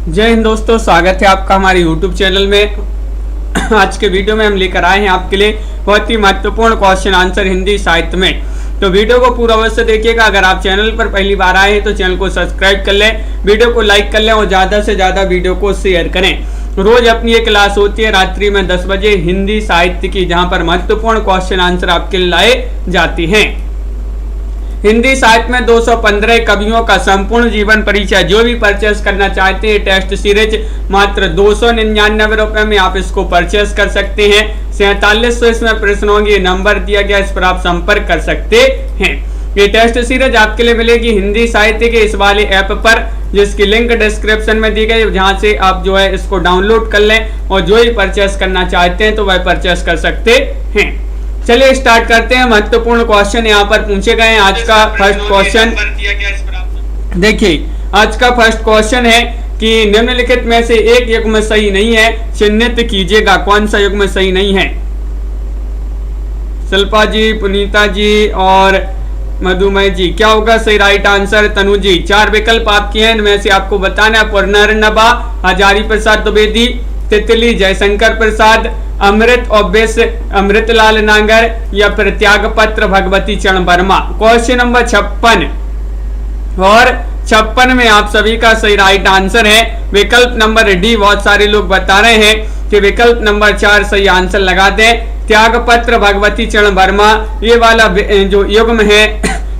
जय हिंद दोस्तों, स्वागत है आपका हमारे YouTube चैनल में। आज के वीडियो में हम लेकर आए हैं आपके लिए बहुत ही महत्वपूर्ण क्वेश्चन आंसर हिंदी साहित्य में। तो वीडियो को पूरा अवश्य देखिएगा। अगर आप चैनल पर पहली बार आए हैं तो चैनल को सब्सक्राइब कर लें, वीडियो को लाइक कर लें और ज़्यादा से ज़्यादा वीडियो को शेयर करें। रोज अपनी एक क्लास होती है रात्रि में 10 बजे हिंदी साहित्य की, जहाँ पर महत्वपूर्ण क्वेश्चन आंसर आपके लिए लाए जाती हैं। हिंदी साहित्य में 215 कवियों का संपूर्ण जीवन परिचय, जो भी परचेस करना चाहते हैं टेस्ट सीरीज मात्र 299 रुपए में आप इसको परचेस कर सकते हैं। 4700 इसमें प्रश्न होंगे, नंबर दिया गया, इस पर आप संपर्क कर सकते हैं। ये टेस्ट सीरीज आपके लिए मिलेगी हिंदी साहित्य के इस वाले ऐप पर, जिसकी लिंक डिस्क्रिप्शन में दी गई, जहां से आप जो है इसको डाउनलोड कर लें और जो ही परचेस करना चाहते हैं तो वह परचेस कर सकते हैं। चलिए स्टार्ट करते हैं। महत्वपूर्ण क्वेश्चन यहाँ पर पूछे गए हैं। आज का फर्स्ट क्वेश्चन देखिए, आज का फर्स्ट क्वेश्चन है कि निम्नलिखित में से एक युग्म सही नहीं है, चिन्हित कीजिएगा। कौन सा युग्म सही नहीं है? शिल्पा जी, पुनीता जी और मधुमय जी, क्या होगा सही राइट आंसर? तनु जी, 4 विकल्प आपके हैं, इनमें से आपको बताना है। पुनर्नबा, हजारी प्रसाद द्विवेदी, तितली जयशंकर प्रसाद, अमृत ऑब्वियस अमृतलाल नागर या फिर त्यागपत्र भगवती चरण वर्मा। क्वेश्चन नंबर 56 और 56 में आप सभी का सही राइट आंसर है विकल्प नंबर डी। बहुत सारे लोग बता रहे हैं कि विकल्प नंबर 4 सही आंसर लगा दें। त्यागपत्र भगवती चरण वर्मा, ये वाला जो युग्म है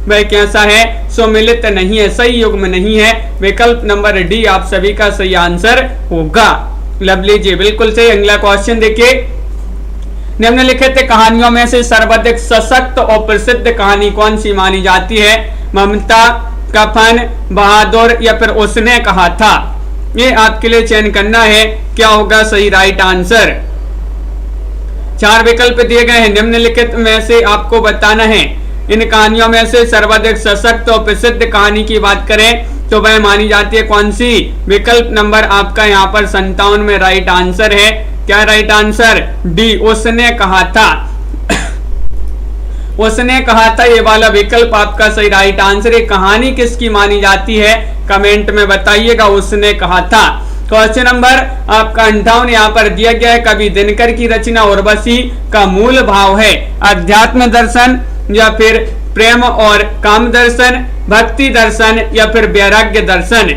वह कैसा है? सुमिलित नहीं है, सही युग्म नहीं है। विकल्प नंबर डी आप सभी का सही आंसर होगा। लवली जी, बिल्कुल सही। अगला क्वेश्चन देखिए, निम्नलिखित कहानियों में से सर्वाधिक सशक्त और प्रसिद्ध कहानी कौन सी मानी जाती है? ममता, कफन, बहादुर या फिर उसने कहा था। ये आपके लिए चयन करना है, क्या होगा सही राइट आंसर? 4 विकल्प दिए गए हैं, निम्नलिखित में से आपको बताना है। इन कहानियों में से सर्वाधिक सशक्त और प्रसिद्ध कहानी की बात करें तो वह मानी जाती है कौन सी? विकल्प नंबर आपका यहाँ पर 57 में राइट आंसर है। क्या राइट आंसर? डी, उसने कहा था। उसने कहा था, ये वाला विकल्प आपका सही राइट आंसर है। कहानी किसकी मानी जाती है? कमेंट में बताइएगा। उसने कहा था। क्वेश्चन नंबर आपका 58 यहाँ पर दिया गया है, कवि दिनकर की रचना उर्वशी का मूल भाव है अध्यात्म दर्शन या फिर प्रेम और काम दर्शन, भक्ति दर्शन या फिर वैराग्य दर्शन।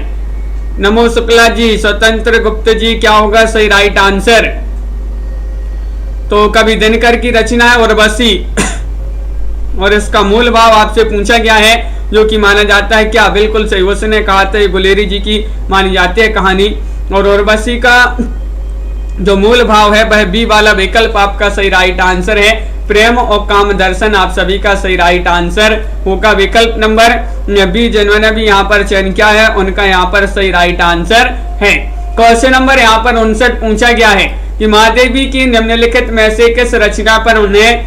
नमो शुक्ला जी, स्वतंत्र गुप्त जी, क्या होगा सही राइट आंसर? तो कवि दिनकर की रचना है उर्वशी और इसका मूल भाव आपसे पूछा गया है, जो कि माना जाता है क्या? बिल्कुल सही। उसने कहा था, गुलेरी जी की मानी जाती है कहानी। और उर्वशी का जो मूल भाव है वह बी वाला विकल्प आपका सही राइट आंसर है। प्रेम और काम दर्शन आप सभी का सही राइट आंसर होगा। विकल्प नंबर बी जिन्होंने भी यहाँ पर चयन किया है उनका यहाँ पर सही राइट आंसर है। क्वेश्चन नंबर यहाँ पर 59 पूछा गया है कि महादेवी की निम्नलिखित में से किस रचना पर उन्हें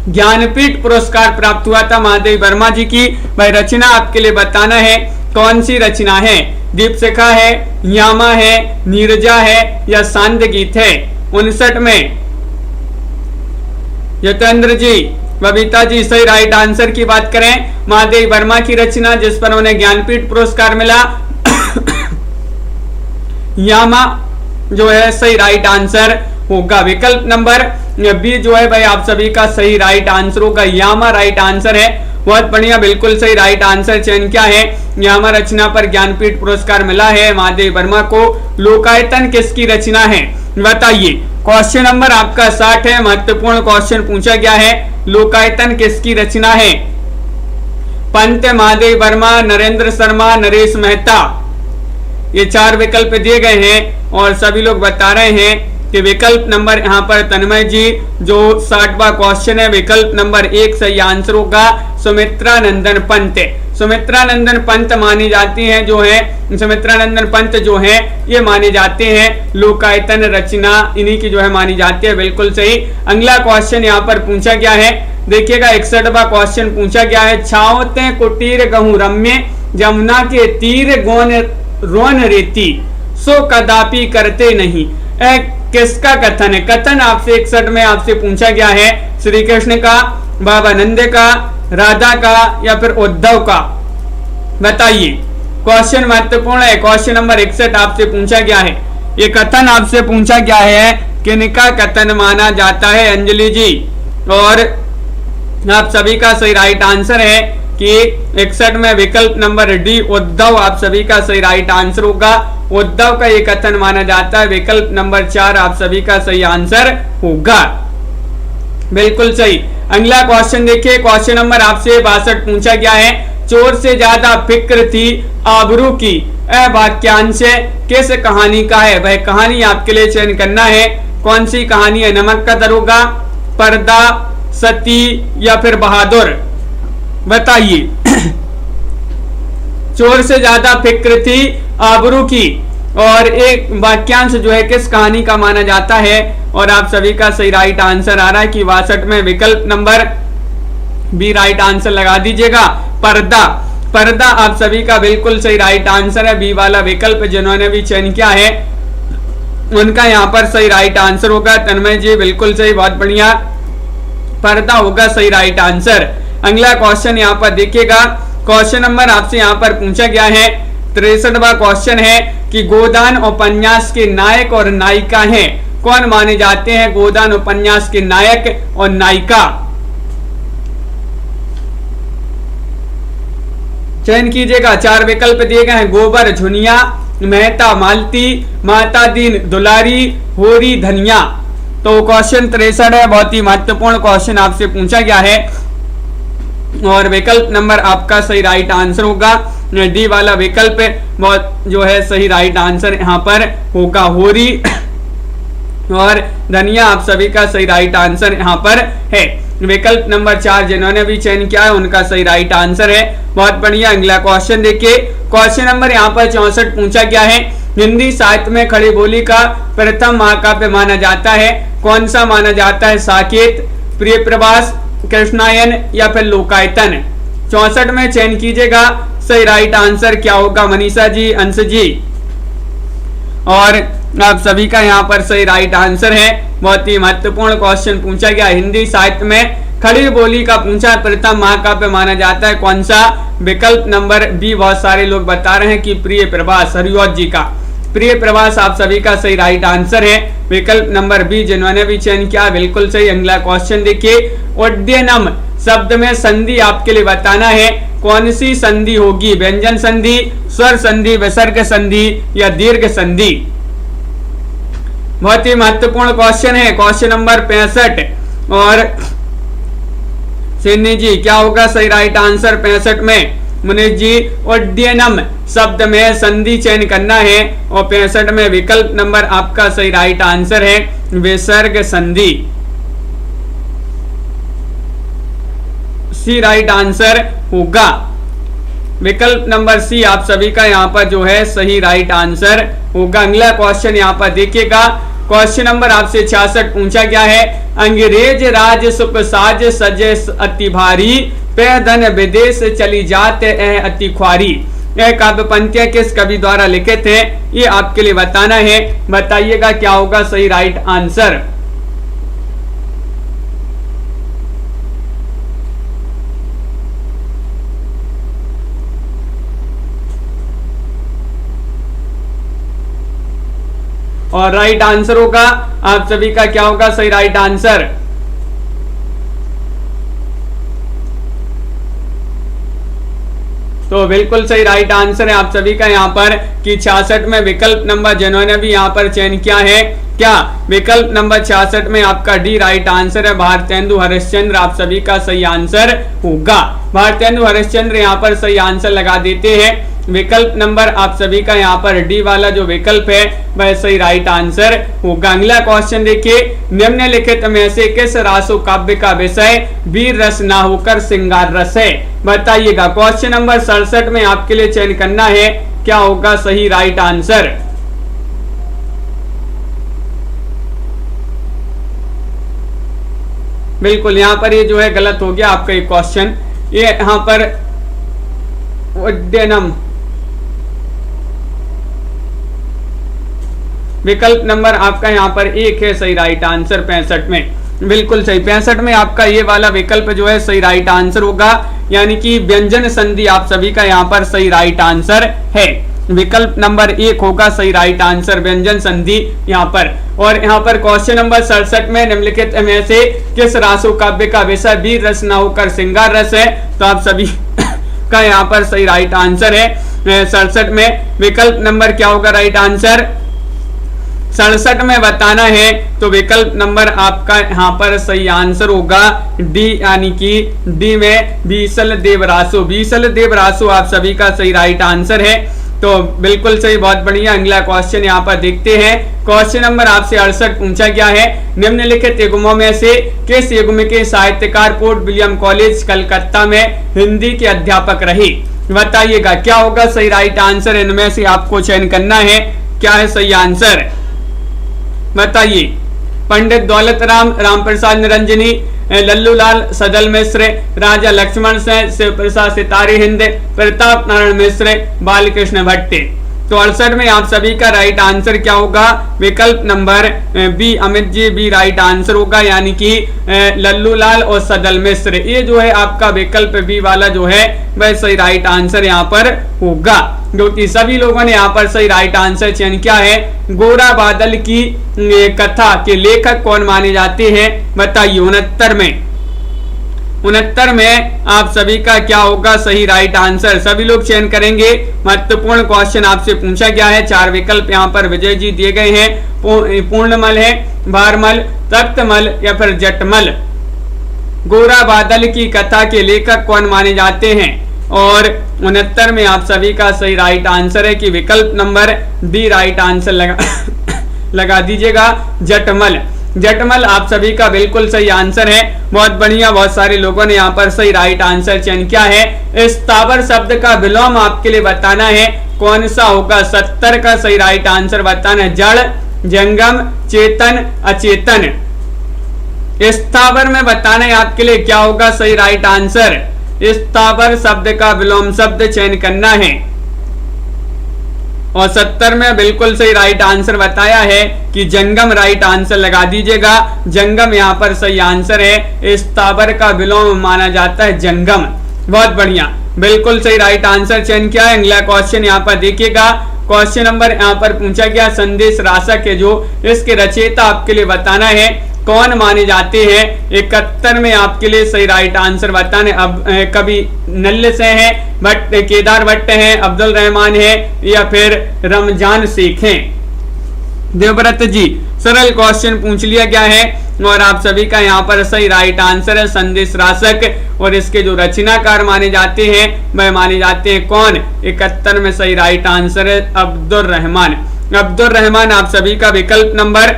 ज्ञानपीठ पुरस्कार प्राप्त हुआ था? महादेवी वर्मा जी की वह रचना आपके लिए बताना है। कौन सी रचना है? दीपशिखा है, यामा है, नीरजा है या सांध्य गीत है? 59 में यतेंद्र जी, बबीता जी, सही राइट आंसर की बात करें, महादेवी वर्मा की रचना जिस पर उन्हें ज्ञानपीठ पुरस्कार मिला यामा जो है सही राइट आंसर होगा। विकल्प नंबर बी जो है भाई आप सभी का सही राइट आंसर होगा। यामा राइट आंसर है। बहुत बढ़िया, बिल्कुल सही राइट आंसर चयन क्या है? यामा रचना पर ज्ञानपीठ पुरस्कार मिला है महादेवी वर्मा को। लोकायतन किसकी रचना है बताइए? क्वेश्चन नंबर आपका 60 है, महत्वपूर्ण क्वेश्चन पूछा गया है। लोकायतन किसकी रचना है? पंत, महादेवी वर्मा, नरेंद्र शर्मा, नरेश मेहता। ये 4 विकल्प दिए गए हैं और सभी लोग बता रहे हैं कि विकल्प नंबर यहाँ पर तन्मय जी जो 60वां क्वेश्चन है, विकल्प नंबर 1 सही आंसर होगा। सुमित्रा नंदन पंत, सुमित्रा नंदन पंत मानी जाती हैं जो है, सुमित्रा नंदन पंत जो है ये माने जाते हैं लोकायतन रचना इन्हीं की जो है मानी जाती है। बिल्कुल सही। अगला क्वेश्चन यहाँ पर पूछा गया है, देखिएगा 61वां क्वेश्चन पूछा गया है। छाओते कुटीर गहूं रम्य, जमुना के तीर गोन रोन रेती, सो कदापि करते नहीं। किसका कथन है? कथन आपसे 61 में आपसे पूछा गया है। श्री कृष्ण का, बाबा नंद का, राधा का या फिर उद्धव का? बताइए। क्वेश्चन महत्वपूर्ण है। क्वेश्चन नंबर 61 आपसे पूछा गया है, ये कथन आपसे पूछा गया है किनका कथन माना जाता है अंजलि जी? और आप सभी का सही राइट आंसर है कि 61 में विकल्प नंबर डी उद्धव आप सभी का सही राइट आंसर होगा। उद्धव का ये कथन माना जाता है। विकल्प नंबर 4 आप सभी का सही आंसर होगा। बिल्कुल सही। अगला क्वेश्चन देखिए, क्वेश्चन नंबर आपसे 62 पूछा गया है, चोर से ज्यादा फिक्र थी आबरू की, वाक्यांश किस कहानी का है? वह कहानी आपके लिए चयन करना है। कौन सी कहानी है? नमक का दरोगा, पर्दा, सती या फिर बहादुर? बताइए। चोर से ज्यादा फिक्र थी आबरू की, और एक वाक्यांश जो है किस कहानी का माना जाता है? और आप सभी का सही राइट आंसर आ रहा है कि 62 में विकल्प नंबर बी राइट आंसर लगा दीजिएगा, पर्दा। पर्दा आप सभी का बिल्कुल सही राइट आंसर है। बी वाला विकल्प जिन्होंने भी चयन किया है उनका यहाँ पर सही राइट आंसर होगा। तन्मय जी बिल्कुल सही, बहुत बढ़िया, पर्दा होगा सही राइट आंसर। अगला क्वेश्चन यहाँ पर देखिएगा, क्वेश्चन नंबर आपसे यहाँ पर पूछा गया है 63वां क्वेश्चन है कि गोदान उपन्यास के नायक और नायिका हैं, कौन माने जाते हैं गोदान उपन्यास के नायक और नायिका? चयन कीजिएगा। 4 विकल्प दिए गए हैं, गोबर झुनिया, मेहता मालती, माता दीन दुलारी, होरी धनिया। तो क्वेश्चन 63 है, बहुत ही महत्वपूर्ण क्वेश्चन आपसे पूछा गया है और विकल्प नंबर आपका सही राइट आंसर होगा। डी वाला विकल्प बहुत जो है सही राइट आंसर यहाँ पर होगा, होरी और धनिया आप सभी का सही राइट आंसर यहाँ पर है। विकल्प नंबर 4 जिन्होंने भी चयन किया है उनका सही राइट आंसर है। बहुत बढ़िया। अगला क्वेश्चन देखिए, क्वेश्चन नंबर यहाँ पर 64 पूछा गया है, हिंदी साहित्य में खड़ी बोली का प्रथम महाकाव्य माना जाता है, कौन सा माना जाता है? साकेत, प्रिय प्रवास, कृष्णायन या फिर लोकायतन? 64 में चयन कीजिएगा, सही राइट आंसर क्या होगा? मनीषा जी, अंश जी, और आप सभी का यहाँ पर सही राइट आंसर है। बहुत ही महत्वपूर्ण क्वेश्चन पूछा गया, हिंदी साहित्य में खड़ी बोली का पूछा प्रथम महाकाव्य माना जाता है, कौन सा? विकल्प नंबर बी बहुत सारे लोग बता रहे हैं कि प्रिय प्रवास, हरिओत जी का प्रिय प्रवास आप सभी का सही राइट आंसर है। विकल्प नंबर बी जिन्होंने भी चयन किया बिल्कुल सही। अगला क्वेश्चन देखिए, उद्यनम शब्द में संधि आपके लिए बताना है, कौन सी संधि होगी? व्यंजन संधि, स्वर संधि, विसर्ग संधि या दीर्घ संधि? बहुत ही महत्वपूर्ण क्वेश्चन है, क्वेश्चन नंबर 65। और सिन्नी जी क्या होगा सही राइट आंसर 65 में? मुनीष जी, उद्यनम शब्द में संधि चयन करना है और 65 में विकल्प नंबर आपका सही राइट आंसर है विसर्ग संधि। सी राइट आंसर होगा। विकल्प नंबर सी आप सभी का यहाँ पर जो है सही राइट आंसर होगा। अगला क्वेश्चन यहाँ पर देखिएगा, क्वेश्चन नंबर आपसे 66 पूछा गया है, अंग्रेज राज सुख साज सजे अति भारी, पे धन विदेश चली जात अति ख्वारी। यह काव्य पंक्तियां किस कवि द्वारा लिखे थे? ये आपके लिए बताना है, बताइएगा क्या होगा सही राइट आंसर। और राइट आंसर होगा आप सभी का क्या होगा सही राइट आंसर? तो बिल्कुल सही राइट आंसर है आप सभी का यहाँ पर कि 66 में विकल्प नंबर जिन्होंने भी यहाँ पर चयन किया है, क्या विकल्प नंबर 66 में आपका डी राइट आंसर है भारतेंदु हरिश्चंद्र आप सभी का सही आंसर होगा। भारतेंदु हरिश्चंद्र यहाँ पर सही आंसर लगा देते हैं। विकल्प नंबर आप सभी का यहाँ पर डी वाला जो विकल्प है वह सही राइट आंसर होगा। अगला क्वेश्चन देखिए, निम्नलिखित में से किस रासो काव्य का विषय वीर रस ना होकर श्रृंगार रस है? बताइएगा। क्वेश्चन नंबर 67 में आपके लिए चयन करना है, क्या होगा सही राइट आंसर? बिल्कुल यहाँ पर ये जो है गलत हो गया आपका एक क्वेश्चन। ये यहाँ पर उद्यनम विकल्प नंबर आपका यहाँ पर 1 है सही राइट आंसर 65 में। बिल्कुल सही, 65 में आपका ये वाला विकल्प जो है सही राइट आंसर होगा। यानी कि व्यंजन संधि आप सभी का यहाँ पर सही राइट आंसर है। विकल्प नंबर 1 होगा सही राइट आंसर, व्यंजन संधि यहाँ पर। और यहाँ पर क्वेश्चन नंबर 67 में निम्नलिखित में से किस रासो काव्य का विषय वीर रस न होकर श्रृंगार रस है, तो आप सभी का यहाँ पर सही राइट आंसर है 67 में। विकल्प नंबर क्या होगा राइट आंसर 67 में बताना है, तो विकल्प नंबर आपका यहाँ पर सही आंसर होगा डी, यानी कि डी में बीसल देवरासो। बीसल देवरासो आप सभी का सही राइट आंसर है, तो बिल्कुल सही, बहुत बढ़िया। अगला क्वेश्चन यहाँ पर देखते हैं। क्वेश्चन नंबर आपसे 68 पूछा गया है, निम्नलिखित युग्मों में से किस युग्म के साहित्यकार पोर्ट विलियम कॉलेज कलकत्ता में हिंदी के अध्यापक रहे, बताइएगा क्या होगा सही राइट आंसर। इनमें से आपको चयन करना है, क्या है सही आंसर बताइए। पंडित दौलत राम, राम प्रसाद निरंजनी, लल्लूलाल सदल मिश्र, राजा लक्ष्मण सिंह, शिव प्रसाद सितारे हिंद, प्रताप नारायण मिश्र, बालकृष्ण भट्ट। तो 68 में आप सभी का राइट आंसर क्या होगा, विकल्प number B Amit ji B right answer होगा, यानी कि लल्लूलाल और सदल मिश्र। ये जो है आपका विकल्प बी वाला जो है वह सही राइट आंसर यहाँ पर होगा, जो कि सभी लोगों ने यहाँ पर सही राइट आंसर चयन किया है। गोरा बादल की कथा के लेखक कौन माने जाते हैं, बताइए। 69 में आप सभी का क्या होगा सही राइट आंसर, सभी लोग चयन करेंगे। महत्वपूर्ण क्वेश्चन आपसे पूछा गया है, 4 विकल्प यहाँ पर विजय जी दिए गए हैं। पूर्णमल है, भारमल, तख्तमल या फिर जटमल। गोरा बादल की कथा के लेखक कौन माने जाते हैं, और 69 में आप सभी का सही राइट आंसर है कि विकल्प नंबर डी राइट आंसर लगा दीजिएगा, जटमल। जटमल आप सभी का बिल्कुल सही आंसर है, बहुत बढ़िया। बहुत सारे लोगों ने यहाँ पर सही राइट आंसर चयन किया है। स्थावर शब्द का विलोम आपके लिए बताना है, कौन सा होगा। 70 का सही राइट आंसर बताना है, जड़, जंगम, चेतन, अचेतन। स्थावर में बताना है आपके लिए क्या होगा सही राइट आंसर। स्थावर शब्द का विलोम शब्द चयन करना है, और 70 में बिल्कुल सही राइट आंसर बताया है कि जंगम राइट आंसर लगा दीजिएगा। जंगम यहाँ पर सही आंसर है, स्थावर का विलोम माना जाता है जंगम। बहुत बढ़िया, बिल्कुल सही राइट आंसर चयन किया है। अगला क्वेश्चन यहाँ पर देखिएगा। क्वेश्चन नंबर यहाँ पर पूछा गया, संदेश रासक है जो इसके रचयिता आपके लिए बताना है, कौन माने जाते हैं। 71 में आपके लिए सही राइट आंसर बताने, अब कभी नल्ले से हैं, भट्ट केदार भट्ट हैं, अब्दुल रहमान है या फिर रमजान शेख हैं। देवव्रत जी, सरल क्वेश्चन पूछ लिया गया है, और आप सभी का यहाँ पर सही राइट आंसर है संदेश रासक, और इसके जो रचनाकार माने जाते हैं वह माने जाते हैं कौन। 71 में सही राइट आंसर है अब्दुल रहमान। अब्दुल रहमान आप सभी का विकल्प नंबर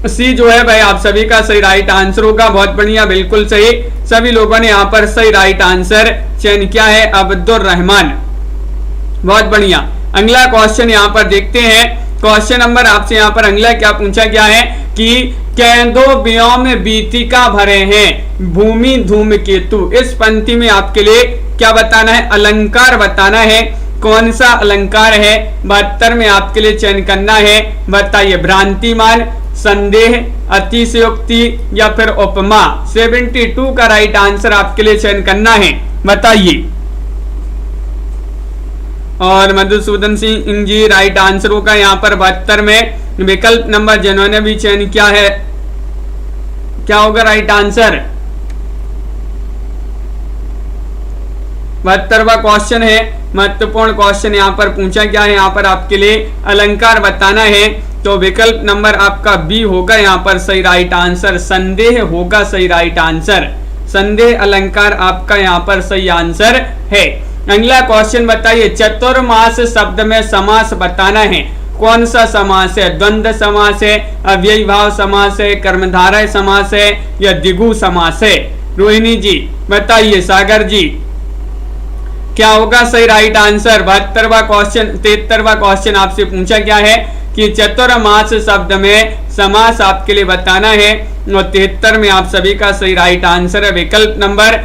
सी जो है भाई आप सभी का सही राइट आंसर होगा। बहुत बढ़िया, बिल्कुल सही, सभी लोगों ने यहाँ पर सही राइट आंसर चयन किया है, अब्दुल रहमान। बहुत बढ़िया। अगला क्वेश्चन यहाँ पर देखते हैं। क्वेश्चन नंबर आपसे यहाँ पर अगला क्या पूछा गया है कि कैंदो व्योम बीतिका भरे हैं भूमि धूमकेतु। इस पंक्ति में आपके लिए क्या बताना है, अलंकार बताना है, कौन सा अलंकार है। 72 में आपके लिए चयन करना है, बताइए। भ्रांतिमान, संदेह, अतिशयोक्ति या फिर उपमा। 72 का राइट आंसर आपके लिए चयन करना है, बताइए। और मधुसूदन सिंह जी राइट आंसर होगा यहाँ पर 72 में। विकल्प नंबर जिन्होंने भी चयन किया है, क्या होगा राइट आंसर। 72वां क्वेश्चन है, महत्वपूर्ण क्वेश्चन यहाँ पर पूछा गया है। यहाँ पर आपके लिए अलंकार बताना है, तो विकल्प नंबर आपका बी होगा यहाँ पर सही राइट आंसर। संदेह होगा सही राइट आंसर, संदेह अलंकार आपका यहाँ पर सही आंसर है। अगला क्वेश्चन बताइए, चतुर्मास शब्द में समास बताना है, कौन सा समास है। द्वंद्व समास है, अव्ययी भाव समास है, कर्मधारय समास है या द्विगु समास है। रोहिणी जी बताइए, सागर जी क्या होगा सही राइट आंसर। 72वां क्वेश्चन 73वां क्वेश्चन आपसे पूछा गया है कि चतुर्मास शब्द में समास आपके लिए बताना है, और 73 में आप सभी का सही राइट आंसर है विकल्प नंबर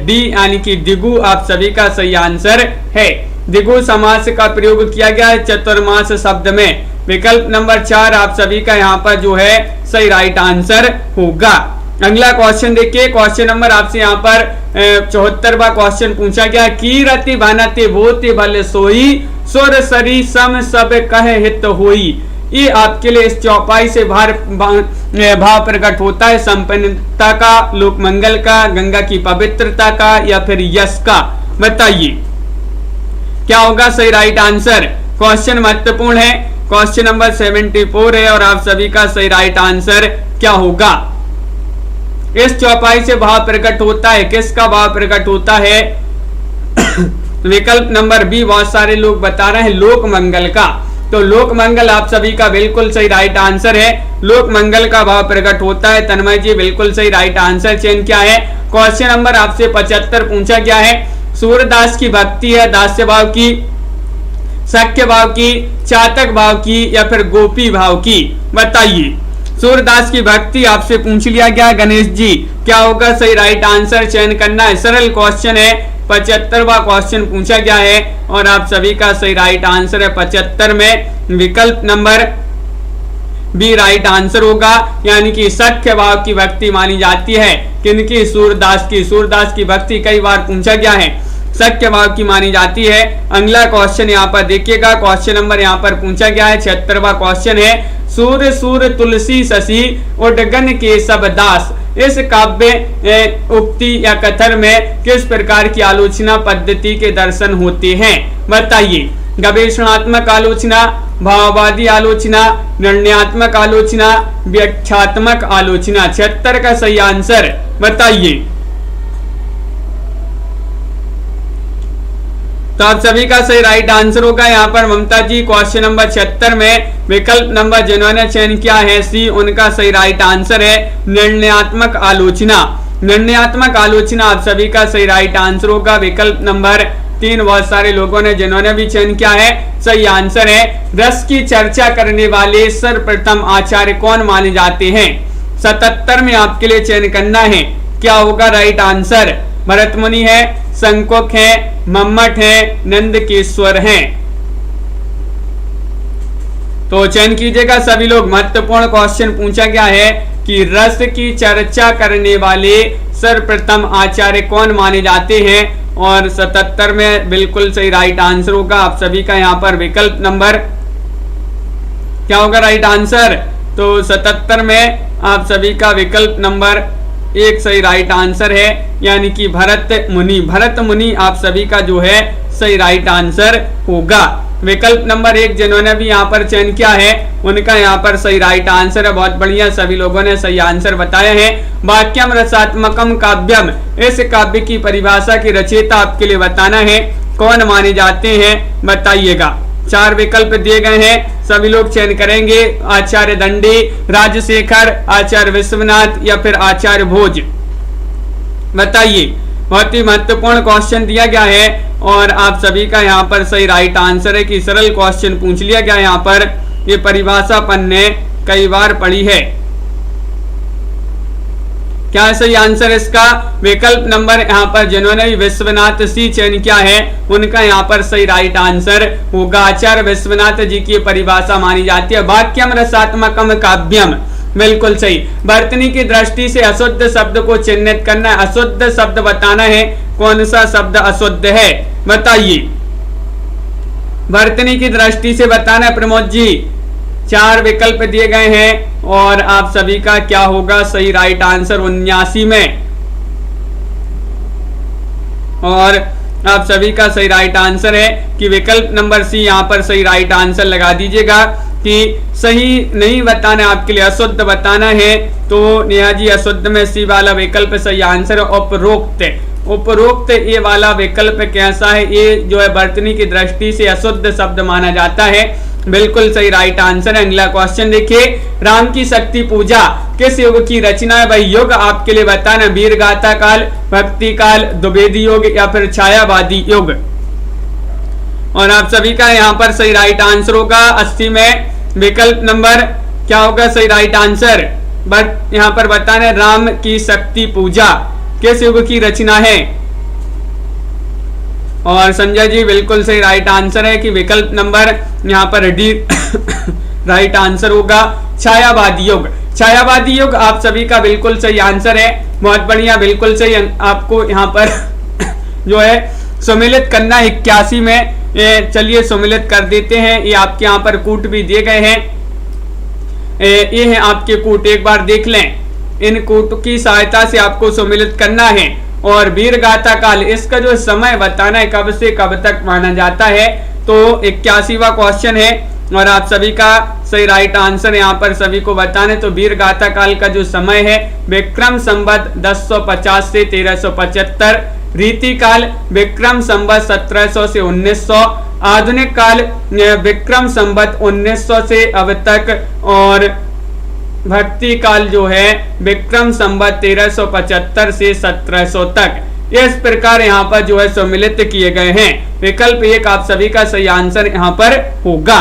डी, यानी कि द्विगु आप सभी का सही आंसर है। द्विगु समास का प्रयोग किया गया है चतुर्मास शब्द में। विकल्प नंबर 4 आप सभी का यहाँ पर जो है सही राइट आंसर होगा। अगला क्वेश्चन देखिए, क्वेश्चन नंबर आपसे यहाँ पर 74वां क्वेश्चन पूछा गया, कीरति बनति भूति भल सोई, सुर सरी सम सब कह हित होई। ये आपके लिए इस चौपाई से भाव प्रकट होता है संपन्नता का, लोक मंगल का, गंगा की पवित्रता का, या फिर यश का। बताइए क्या होगा सही राइट आंसर। क्वेश्चन महत्वपूर्ण है, क्वेश्चन नंबर 74 है और आप सभी का सही राइट आंसर क्या होगा। इस चौपाई से भाव प्रकट होता है, किसका भाव प्रकट होता है? विकल्प नंबर बी बहुत सारे लोग बता रहे हैं, लोक मंगल का। तो लोक मंगल आप सभी का बिल्कुल सही राइट आंसर है, लोक मंगल का भाव प्रकट होता है। तन्मय जी बिल्कुल सही राइट आंसर चयन क्या है। क्वेश्चन नंबर आपसे 75 पूछा गया है, सूरदास की भक्ति है दास्य भाव की, सख्य भाव की, चातक भाव की, या फिर गोपी भाव की। बताइए सूरदास की भक्ति आपसे पूछ लिया गया। गणेश जी क्या होगा सही राइट आंसर चयन करना है, सरल क्वेश्चन है। 75वां क्वेश्चन पूछा गया है और आप सभी का सही राइट आंसर है 75 में विकल्प नंबर बी राइट आंसर होगा, यानी कि सख्य भाव की भक्ति मानी जाती है। किनकी? सूरदास की। सूरदास की भक्ति कई बार पूछा गया है, सख्य भाव की मानी जाती है। अगला क्वेश्चन यहाँ पर देखिएगा, क्वेश्चन नंबर यहाँ पर पूछा गया है 76वां क्वेश्चन है, सूर सूर तुलसी शशि उडगन के सब दास। इस काव्य उक्ति या कथन में किस प्रकार की आलोचना पद्धति के दर्शन होते हैं? बताइए गवेषणात्मक आलोचना, भाववादी आलोचना, निर्णयात्मक आलोचना, व्याख्यात्मक आलोचना। 76 का सही आंसर बताइए। तो आप सभी का सही राइट आंसर होगा यहाँ पर ममता जी क्वेश्चन नंबर 76 में विकल्प नंबर जिन्होंने चयन किया है सी, उनका सही राइट आंसर है निर्णयात्मक आलोचना। निर्णयात्मक आलोचना आप सभी का सही राइट आंसर होगा, विकल्प नंबर 3 बहुत सारे लोगों ने जिन्होंने भी चयन किया है सही आंसर है। रस की चर्चा करने वाले सर्वप्रथम आचार्य कौन माने जाते हैं? 77 में आपके लिए चयन करना है, क्या होगा राइट आंसर? भरत मुनि है, संकोक है, मम्मट है, नंदकेश्वर है। तो चयन कीजिएगा सभी लोग। महत्वपूर्ण क्वेश्चन पूछा गया है कि रस की चर्चा करने वाले सर्वप्रथम आचार्य कौन माने जाते हैं, और 77 में बिल्कुल सही राइट आंसर होगा आप सभी का यहाँ पर विकल्प नंबर क्या होगा राइट आंसर? तो 77 में आप सभी का विकल्प नंबर 1 सही राइट आंसर है, यानी कि भरत मुनि। भरत मुनि आप सभी का जो है सही राइट आंसर होगा। विकल्प नंबर 1 जिन्होंने भी यहाँ पर चयन किया है उनका यहाँ पर सही राइट आंसर है। बहुत बढ़िया, सभी लोगों ने सही आंसर बताया है। वाक्यम रसात्मकम काव्यम, इस काव्य की परिभाषा की रचयिता आपके लिए बताना है, कौन माने जाते हैं? बताइएगा। 4 विकल्प दिए गए हैं, सभी लोग चयन करेंगे। आचार्य दंडी, राजशेखर, आचार्य विश्वनाथ, या फिर आचार्य भोज। बताइए, बहुत ही महत्वपूर्ण क्वेश्चन दिया गया है और आप सभी का यहाँ पर सही राइट आंसर है कि सरल क्वेश्चन पूछ लिया गया। यहाँ पर ये परिभाषा अपन ने कई बार पढ़ी है। क्या है सही आंसर इसका? विकल्प नंबर यहाँ पर जिन्होंने भी विश्वनाथ सी चयन किया है उनका यहाँ पर सही राइट आंसर होगा। आचार्य विश्वनाथ जी की परिभाषा मानी जाती है वाक्यम रसात्मकम काव्यम, बिल्कुल सही। वर्तनी की दृष्टि से अशुद्ध शब्द को चिन्हित करना है, अशुद्ध शब्द बताना है, कौन सा शब्द अशुद्ध है? बताइए। वर्तनी की दृष्टि से बताना है प्रमोद जी। 4 विकल्प दिए गए हैं और आप सभी का क्या होगा सही राइट आंसर? 79 में। और आप सभी का सही राइट आंसर है कि विकल्प नंबर सी यहाँ पर सही राइट आंसर लगा दीजिएगा कि सही नहीं बताना आपके लिए, अशुद्ध बताना है। तो नेहा जी अशुद्ध में सी वाला विकल्प सही आंसर है। उपरोक्त, उपरोक्त ये वाला विकल्प कैसा है? ये जो है वर्तनी की दृष्टि से अशुद्ध शब्द माना जाता है, बिल्कुल सही राइट आंसर है। अगला क्वेश्चन देखिए, राम की शक्ति पूजा किस युग की रचना है? भाई युग आपके लिए बताना, वीर गाथा काल, भक्ति काल, द्विवेदी युग, या फिर छायावादी युग। और आप सभी का यहाँ पर सही राइट आंसर होगा 80 में विकल्प नंबर क्या होगा सही राइट आंसर? बट यहाँ पर बताना राम की शक्ति पूजा किस युग की रचना है? और संजय जी बिल्कुल सही राइट आंसर है कि विकल्प नंबर यहाँ पर डी राइट आंसर होगा छायावादी युग। छायावादी युग आप सभी का बिल्कुल सही आंसर है, बहुत बढ़िया, बिल्कुल सही। आपको यहाँ पर जो है सम्मिलित करना 81 में, चलिए सम्मिलित कर देते हैं। ये आपके यहाँ पर कूट भी दिए गए हैं, ये हैं आपके कूट, एक बार देख लें। इन कूट की सहायता से आपको सम्मिलित करना है। और वीर गाथा काल, इसका जो समय बताना है कब से कब तक माना जाता है, तो 81वां क्वेश्चन है और आप सभी का सही राइट आंसर यहाँ पर सभी को बताने। तो वीर गाथा काल का जो समय है विक्रम संवत 1050 से 1375, रीति काल विक्रम संवत 1700 से 1900, आधुनिक काल विक्रम संवत 1900 से अब तक, और भक्ति काल जो है विक्रम संवत 1375 से 1700 तक। इस प्रकार यहाँ पर जो है सम्मिलित किए गए हैं। विकल्प एक आप सभी का सही आंसर यहाँ पर होगा,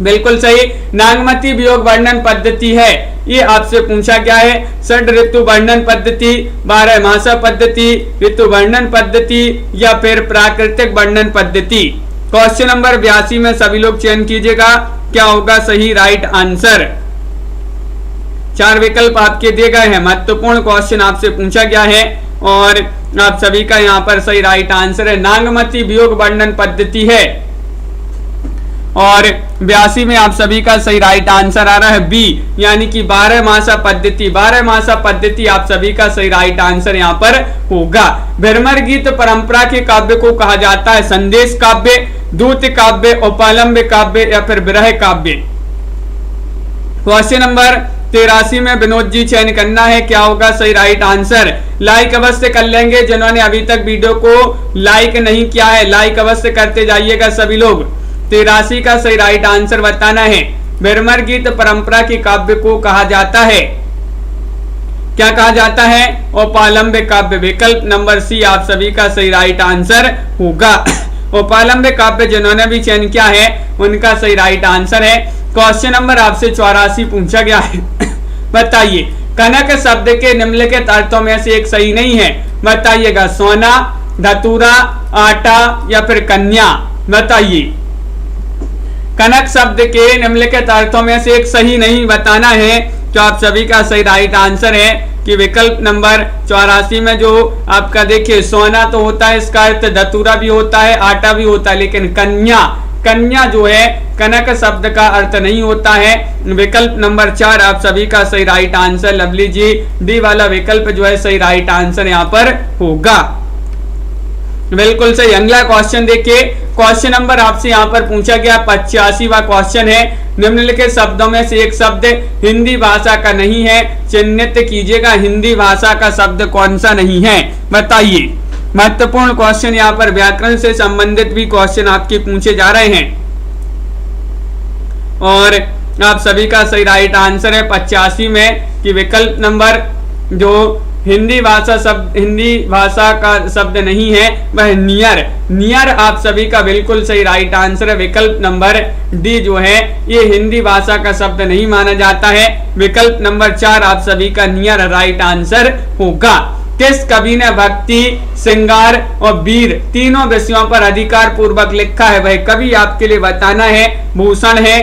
बिल्कुल सही। नागमती वियोग वर्णन पद्धति है, ये आपसे पूछा गया है। षड ऋतु वर्णन पद्धति, 12 मासा पद्धति, ऋतु वर्णन पद्धति या फिर प्राकृतिक वर्णन पद्धति। क्वेश्चन नंबर 82 में सभी लोग चयन कीजिएगा, क्या होगा सही राइट आंसर। 4 विकल्प आपके दिए गए हैं, महत्वपूर्ण क्वेश्चन आपसे पूछा गया है और आप सभी का यहाँ पर सही राइट आंसर है नागमती वियोग वर्णन पद्धति है। और 82 में आप सभी का सही राइट आंसर आ रहा है बी, यानी कि 12 मासा पद्धति। 12 मासा पद्धति आप सभी का सही राइट आंसर यहाँ पर होगा। भ्रमर गीत परंपरा के काव्य को कहा जाता है संदेश काव्य, दूत काव्य, उपालंब काव्य या फिर विरह काव्य। क्वेश्चन नंबर 83 में विनोद जी चयन करना है, क्या होगा सही राइट आंसर। लाइक अवश्य कर लेंगे, जिन्होंने अभी तक वीडियो को लाइक नहीं किया है लाइक अवश्य करते जाइएगा सभी लोग। 83 का सही राइट आंसर बताना है। भ्रमर गीत परंपरा के काव्य को कहा जाता है, क्या कहा जाता है, उपालंब काव्य। विकल्प नंबर सी आप सभी का सही राइट आंसर होगा। उपालंब काव्य जिन्होंने भी चयन किया है उनका सही राइट आंसर है। क्वेश्चन नंबर आपसे 84 पूछा गया है, बताइए कनक शब्द के निम्नलिखित अर्थों में से एक सही नहीं है, बताइएगा। सोना, धतूरा, आटा या फिर कन्या, बताइए। कनक शब्द के निम्नलिखित अर्थों में से एक सही नहीं बताना है, तो आप सभी का सही राइट आंसर है कि विकल्प नंबर 84 में जो आपका देखिए सोना तो होता है, इसका अर्थ धतूरा भी होता है, आटा भी होता है, लेकिन कन्या, कन्या जो है कनक शब्द का अर्थ नहीं होता है। विकल्प नंबर 4 आप सभी का सही right answer, lovely G D वाला विकल्प जो है सही राइट आंसर यहाँ पर होगा, बिल्कुल सही। अगला क्वेश्चन देखिए, क्वेश्चन नंबर आपसे यहाँ पर पूछा गया 85वां क्वेश्चन है। निम्नलिखित शब्दों में से एक शब्द हिंदी भाषा का नहीं है, चिन्हित कीजिएगा हिंदी भाषा का शब्द कौन सा नहीं है, बताइए। महत्वपूर्ण क्वेश्चन यहाँ पर व्याकरण से संबंधित भी क्वेश्चन आपके पूछे जा रहे हैं और आप सभी का सही राइट आंसर है 85 में कि विकल्प नंबर जो हिंदी भाषा शब्द, हिंदी भाषा का शब्द नहीं है वह नियर, नियर आप सभी का बिल्कुल सही राइट आंसर है। विकल्प नंबर डी जो है ये हिंदी भाषा का शब्द नहीं माना जाता है। विकल्प नंबर 4 आप सभी का नियर राइट आंसर होगा। किस कवि ने भक्ति, श्रृंगार और वीर तीनों विषयों पर अधिकार पूर्वक लिखा है, वह कवि आपके लिए बताना है। भूषण है,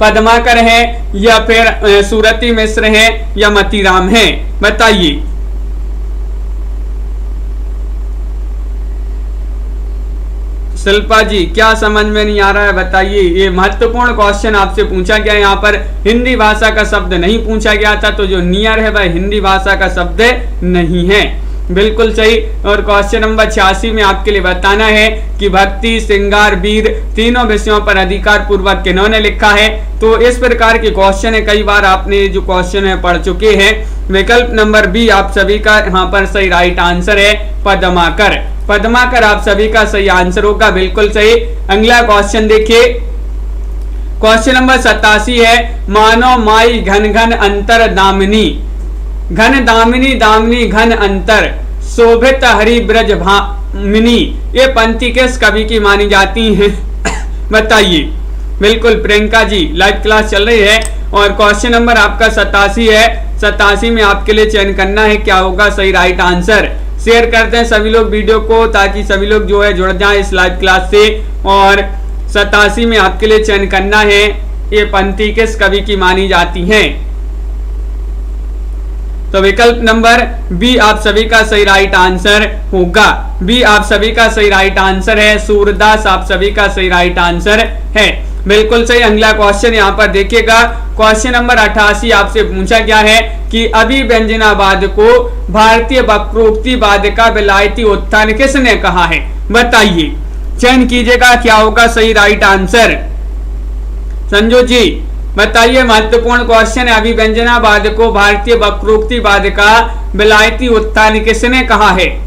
पद्माकर है या फिर सूरती मिश्र है या मतीराम है, बताइए। शिल्पा जी क्या समझ में नहीं आ रहा है, बताइए। ये महत्वपूर्ण क्वेश्चन आपसे पूछा गया, यहाँ पर हिंदी भाषा का शब्द नहीं पूछा गया था, तो जो नियर है वह हिंदी भाषा का शब्द नहीं है, बिल्कुल सही। और क्वेश्चन नंबर 86 में आपके लिए बताना है कि भक्ति, श्रृंगार, वीर तीनों विषयों पर अधिकार पूर्वक किन्होंने लिखा है। तो इस प्रकार के क्वेश्चन है, कई बार आपने जो क्वेश्चन है पढ़ चुके हैं। विकल्प नंबर बी आप सभी का यहाँ पर सही राइट आंसर है पद्माकर। पद्माकर आप सभी का सही आंसर होगा, बिल्कुल सही। अगला क्वेश्चन देखिए, क्वेश्चन नंबर 87 है। मानो माई घन घन अंतर दामिनी, घन दामिनी दामिनी घन अंतर, शोभित हरि ब्रज भामिनी, ये पंक्ति किस कवि की मानी जाती है बताइए। बिल्कुल प्रियंका जी लाइव क्लास चल रही है और क्वेश्चन नंबर आपका 87 है। 87 में आपके लिए चयन करना है, क्या होगा सही राइट आंसर। शेयर करते हैं सभी लोग वीडियो को, ताकि सभी लोग जो है जुड़ जाएं इस लाइव क्लास से। और 87 में आपके लिए चयन करना है, क्या होगा सही राइट आंसर। ये पंक्ति किस कवि की मानी जाती है? तो विकल्प नंबर बी आप सभी का सही राइट आंसर होगा। बी आप सभी का सही राइट आंसर है। सूरदास आप सभी का सही राइट आंसर है। बिल्कुल सही। अगला क्वेश्चन यहाँ पर देखिएगा, क्वेश्चन नंबर 88 आपसे पूछा गया है कि अभिव्यंजनावाद को भारतीय वक्रोक्तिवाद का विलायती उत्थान किसने कहा है? बताइए, चयन कीजिएगा, क्या होगा सही राइट आंसर? संजू जी बताइए, महत्वपूर्ण क्वेश्चन है। अभिव्यंजनावाद को भारतीय वक्रोक्तिवाद का विलायती उत्थान किसने कहा है?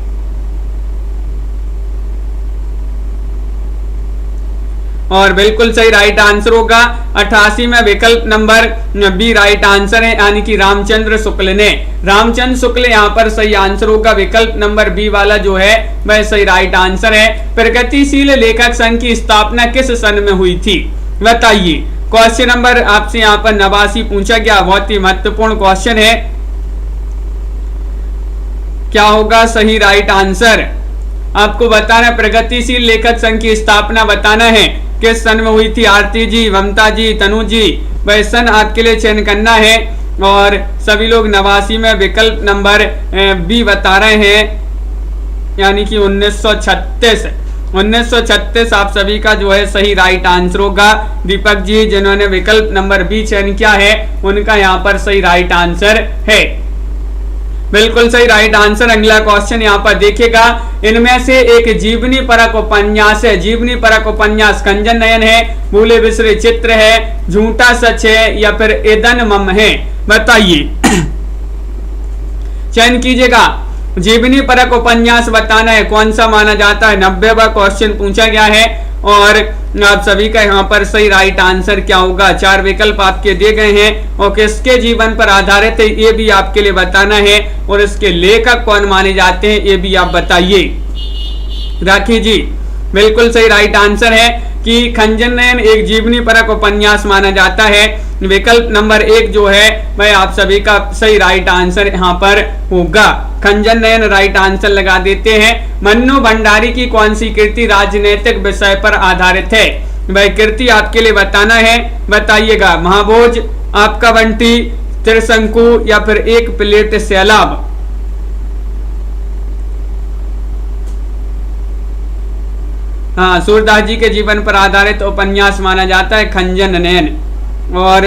और बिल्कुल सही राइट आंसर होगा 88 में विकल्प नंबर बी राइट आंसर है, यानी कि रामचंद्र शुक्ल ने। रामचंद्र शुक्ल यहाँ पर सही आंसर होगा। विकल्प नंबर बी वाला जो है वह सही राइट आंसर है। प्रगतिशील लेखक संघ की स्थापना किस सन में हुई थी? बताइए। क्वेश्चन नंबर आपसे यहाँ पर 89 पूछा गया, बहुत ही महत्वपूर्ण क्वेश्चन है। क्या होगा सही राइट आंसर? आपको बताना, प्रगतिशील लेखक संघ की स्थापना बताना है किस सन में हुई थी। आरती जी, ममता जी, तनु जी, वह सन आपके लिए चयन करना है। और सभी लोग 89 में विकल्प नंबर बी बता रहे हैं, यानी कि 1936 आप सभी का जो है सही राइट आंसर होगा। दीपक जी जिन्होंने विकल्प नंबर बी चयन किया है, उनका यहाँ पर सही राइट आंसर है। बिल्कुल सही राइट आंसर। अगला क्वेश्चन यहाँ पर देखिएगा, इनमें से एक जीवनी परक उपन्यास है। जीवनी परक उपन्यास कंजन नयन है, भूले बिसरे चित्र है, झूठा सच है, या फिर एदन मम है? बताइए, चयन कीजिएगा। जीवनी परक उपन्यास बताना है, कौन सा माना जाता है? 90वां क्वेश्चन पूछा गया है और आप सभी का यहाँ पर सही राइट आंसर क्या होगा? 4 विकल्प आपके दिए गए हैं और किसके जीवन पर आधारित है ये भी आपके लिए बताना है, और इसके लेखक कौन माने जाते हैं ये भी आप बताइए। राखी जी बिल्कुल सही राइट आंसर है कि खंजन नयन एक जीवनी परक उपन्यास माना जाता है। विकल्प नंबर 1 जो है वह आप सभी का सही राइट आंसर यहाँ पर होगा। खंजन नयन राइट आंसर लगा देते हैं। मन्नू भंडारी की कौन सी कृति राजनीतिक विषय पर आधारित है? वह कृति आपके लिए बताना है, बताइएगा। महाभोज, आपका बंटी, त्रिशंकु, या फिर एक प्लेट सैलाब? हाँ, सूरदास जी के जीवन पर आधारित उपन्यास माना जाता है खंजन नयन। और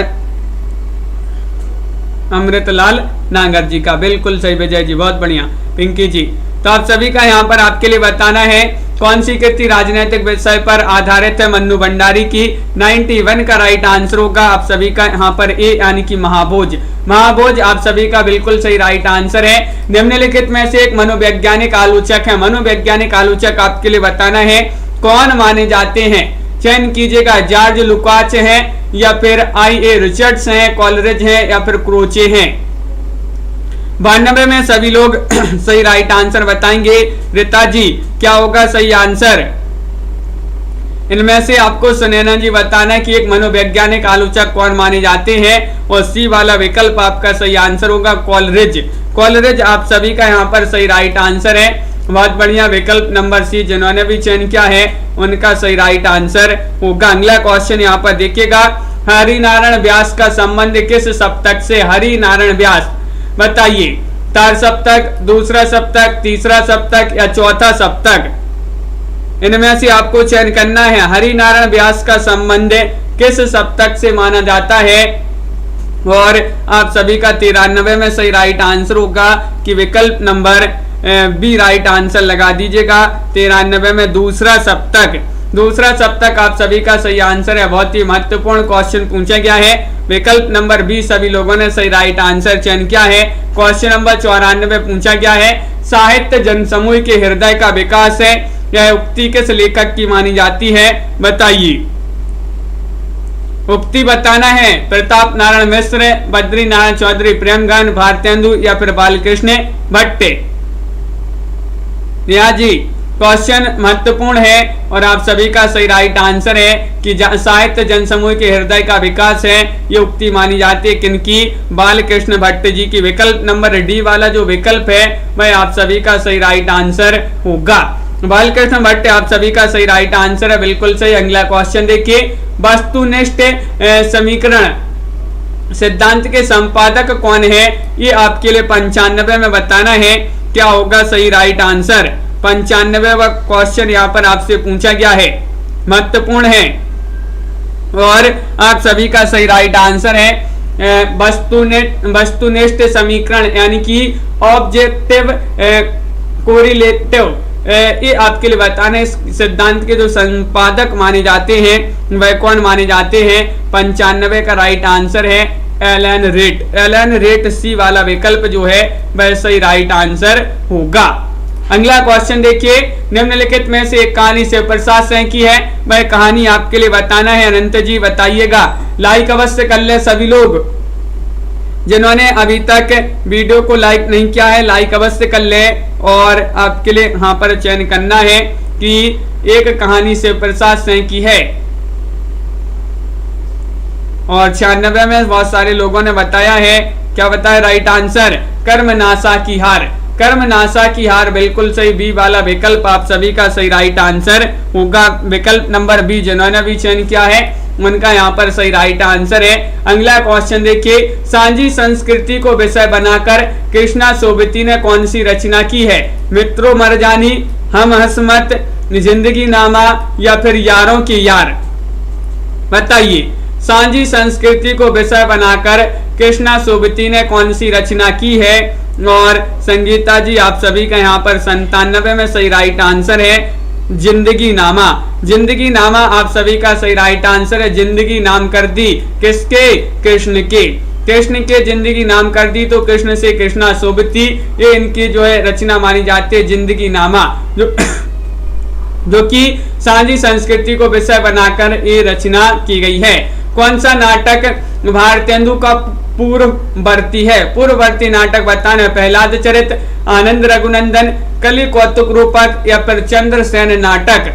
अमृतलाल नागर जी का बिल्कुल सही। विजय जी बहुत बढ़िया। पिंकी जी, तो आप सभी का यहाँ पर आपके लिए बताना है कौन सी कृति राजनीतिक विषय पर आधारित है? मन्नू भंडारी की। 91 का राइट आंसर होगा आप सभी का यहाँ पर ए, यानी कि महाभोज। महाभोज आप सभी का बिल्कुल सही राइट आंसर है। निम्नलिखित में से एक मनोवैज्ञानिक आलोचक है। मनोवैज्ञानिक आलोचक आपके लिए बताना है कौन माने जाते हैं? चयन कीजिएगा। जॉर्ज लुकाच हैं, या फिर I.A. रिचर्ड्स हैं, कॉलरिज हैं, या फिर क्रोचे हैं? 92 में सभी लोग सही राइट आंसर बताएंगे। रीता जी क्या होगा सही आंसर? इनमें से आपको सुनैना जी बताना है कि एक मनोवैज्ञानिक आलोचक कौन माने जाते हैं, और सी वाला विकल्प आपका सही आंसर होगा कॉलरिज। कॉलरिज आप सभी का यहाँ पर सही राइट आंसर है। बहुत बढ़िया। विकल्प नंबर सी जिन्होंने भी चयन किया है उनका सही राइट आंसर होगा। अगला क्वेश्चन यहाँ पर देखिएगा, हरिनारायण व्यास का संबंध किस सप्तक से? हरिनारायण व्यास बताइए। तार सप्तक, दूसरा सप्तक, तीसरा सप्तक, या चौथा सप्तक? इनमें से आपको चयन करना है। हरिनारायण व्यास का संबंध किस सप्तक से माना जाता है? और आप सभी का 93 में सही राइट आंसर होगा कि विकल्प नंबर बी राइट आंसर लगा दीजिएगा। 93 में दूसरा सप्तक। दूसरा सप्तक आप सभी का सही आंसर है। बहुत ही महत्वपूर्ण क्वेश्चन पूछा गया है। विकल्प नंबर बी सभी लोगों ने सही राइट आंसर चयन किया है। क्वेश्चन नंबर 94 पूछा गया है, साहित्य जनसमूह के हृदय का विकास है, यह उक्ति किस लेखक की मानी जाती है? बताइए। उक्ति बताना है। प्रताप नारायण मिश्र, बद्री नारायण चौधरी, प्रेमगन, भारतेंदु, या फिर बालकृष्ण भट्ट? रिया जी क्वेश्चन महत्वपूर्ण है और आप सभी का सही राइट आंसर है कि साहित्य जनसमूह के हृदय का विकास है, ये उक्ति मानी जाती है किनकी? बालकृष्ण भट्ट जी की। विकल्प नंबर डी वाला जो विकल्प है वह आप सभी का सही राइट आंसर होगा। बालकृष्ण भट्ट आप सभी का सही राइट आंसर है, बिल्कुल सही। अगला क्वेश्चन देखिए, वस्तुनिष्ठ समीकरण सिद्धांत के संपादक कौन है, ये आपके लिए 95 में बताना है। क्या होगा सही राइट आंसर। 95वां क्वेश्चन यहाँ पर आपसे पूछा गया है, महत्वपूर्ण है और आप सभी का सही राइट आंसर है वस्तुनिष्ठ समीकरण यानी कि ऑब्जेक्टिव कोरिलेटिव। ये आपके लिए बताना है। सिद्धांत के जो संपादक माने जाते हैं वह कौन माने जाते हैं। 95 का राइट आंसर है एलन रेट। एलन रेट सी वाला विकल्प जो है वह सही राइट आंसर होगा। अगला क्वेश्चन देखिए, निम्नलिखित में से एक कहानी से प्रसाद सिंह की है, वह कहानी आपके लिए बताना है। अनंत जी बताइएगा। लाइक अवश्य कर ले सभी लोग, जिन्होंने अभी तक वीडियो को लाइक नहीं किया है लाइक अवश्य कर ले। और आपके लिए यहाँ पर चयन करना है कि एक कहानी से प्रसाद सिंह की है। और 96 में बहुत सारे लोगों ने बताया है, क्या बताया राइट आंसर, कर्मनाशा की हार। कर्मनाशा की हार बिल्कुल सही, बी वाला विकल्प आप सभी का सही राइट आंसर होगा। विकल्प नंबर बी जिन्होंने भी चयन किया है उनका यहाँ पर सही राइट आंसर है। अगला क्वेश्चन देखिए, सांझी संस्कृति को विषय बनाकर कृष्णा सोबती ने कौन सी रचना की है। मित्रों मरजानी, हम हसमत, जिंदगी नामा या फिर यारों की यार। बताइए, सांझी संस्कृति को विषय बनाकर कृष्णा सोबती ने कौन सी रचना की है। और संगीता जी आप सभी का यहाँ पर 97 में सही राइट आंसर है जिंदगी नामा। जिंदगी नामा आप सभी का सही राइट आंसर है। जिंदगी नाम कर दी किसके, कृष्ण के। कृष्ण के जिंदगी नाम कर दी तो कृष्ण से कृष्णा सोबती, ये इनकी जो है रचना मानी जाती है जिंदगी नामा, जो कि सांझी संस्कृति को विषय बनाकर ये रचना की गई है। कौन सा नाटक भारतेंदु का पूर्ववर्ती है। पूर्ववर्ती नाटक बताना है। प्रहलाद चरित, आनंद रघुनंदन, कलि कौतुक रूपक या फिर चंद्रसेन नाटक।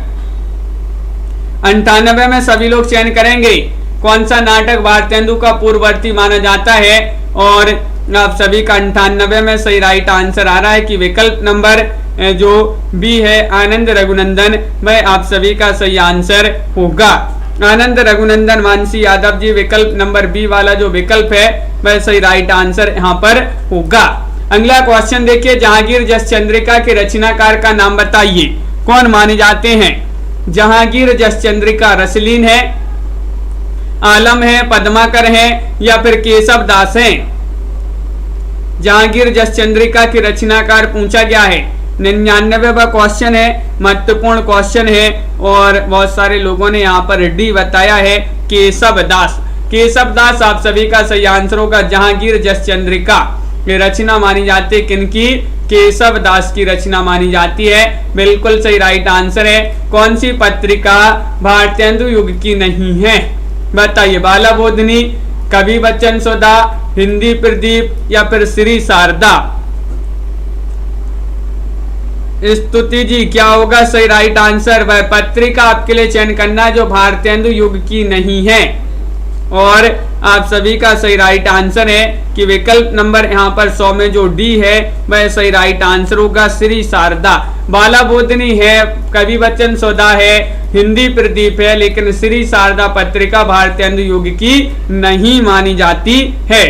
98 में सभी लोग चयन करेंगे कौन सा नाटक भारतेंदु का पूर्ववर्ती माना जाता है। और आप सभी का 98 में सही राइट आंसर आ रहा है कि विकल्प नंबर जो बी है आनंद रघुनंदन, वह आप सभी का सही आंसर होगा। आनंद रघुनंदन मानसी यादव जी, विकल्प नंबर बी वाला जो विकल्प है वह सही राइट आंसर यहाँ पर होगा। अगला क्वेश्चन देखिए, जहांगीर जस चंद्रिका के रचनाकार का नाम बताइए। कौन माने जाते हैं। जहांगीर जस चंद्रिका रसलीन है, आलम है, पद्माकर है या फिर केशव दास है। जहांगीर जस चंद्रिका की रचनाकार पूछा गया है। 99वां क्वेश्चन है, महत्वपूर्ण क्वेश्चन है और बहुत सारे लोगों ने यहाँ पर डी बताया है केशव दास। केशव दास आप सभी का सही आंसर होगा। जहांगीर जस चंद्रिका ये रचना मानी जाती है किनकी, केशव दास की रचना मानी जाती है। बिल्कुल सही राइट आंसर है। कौन सी पत्रिका भारतेंदु युग की नहीं है। बताइए, बाला बोधनी, कवि बच्चन सौदा, हिंदी प्रदीप या फिर श्री शारदा। स्तुति जी क्या होगा सही राइट आंसर। वह पत्रिका आपके लिए चयन करना है जो भारतेंदु युग की नहीं है। और आप सभी का सही राइट आंसर है कि विकल्प नंबर यहाँ पर 100 में जो डी है वह सही राइट आंसर होगा, श्री शारदा। बाला बोधनी है, कवि बच्चन सौदा है, हिंदी प्रदीप है, लेकिन श्री शारदा पत्रिका भारतेंदु युग की नहीं मानी जाती है।